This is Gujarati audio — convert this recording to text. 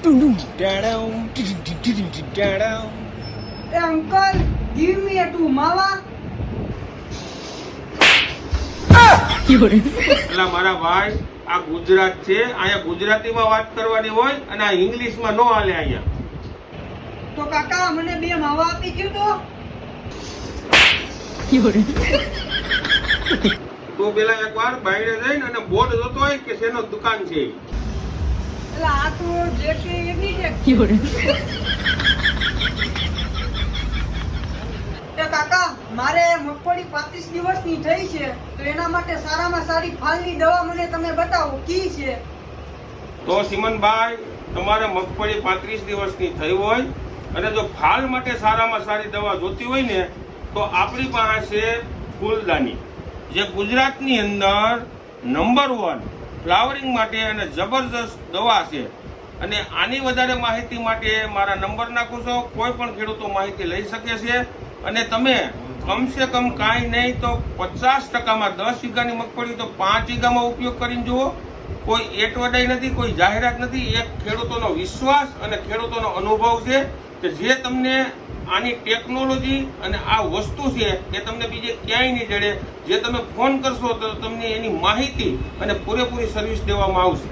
Hey uncle, give me a two mawa. એટલે મારા ભાઈ આ ગુજરાત છે, અહીંયા ગુજરાતીમાં વાત કરવાની હોય અને આ ઇંગ્લિશમાં નો હાલે અહીંયા. તો કાકા મને બે માવા આપી દ્યો તો. તું પેલા એકવાર બાયણે જઈને અને બોર્ડ જોતો હોય કે શેનો દુકાન છે. એટલે આ તો જે કે એની છે. એ કાકા મારે મગફળી 35 દિવસની થઈ છે તો એના માટે સારામાં સારી ફાલની દવા મને તમે બતાવો કી છે. તો સિમનભાઈ તમારે મગફળી 35 દિવસની થઈ હોય અને જો ફાલ માટે સારામાં સારી દવા જોતી હોય ને તો આપણી પાસે છે ફૂલદાની, જે ગુજરાતની અંદર નંબર 1 ફ્લાવરિંગ માટે અને જબરજસ્ત દવા છે. અને આની વધારે માહિતી માટે મારા નંબર નાખું છો, કોઈ પણ ખેડૂતો માહિતી લઈ શકે છે. અને તમે કમસે કમ કાંઈ નહીં તો 50%માં 10 વીઘાની મગફળી તો 5 વીઘામાં ઉપયોગ કરીને જુઓ. કોઈ એટવડાઈ નથી, કોઈ જાહેરાત નથી, એક ખેડૂતોનો વિશ્વાસ અને ખેડૂતોનો અનુભવ છે કે જે તમને આની ટેકનોલોજી અને આ વસ્તુ છે એ તમને બીજે ક્યાંય નહીં જડે. જે તમે ફોન કરશો તો તમને એની માહિતી અને પૂરેપૂરી સર્વિસ દેવામાં આવશે.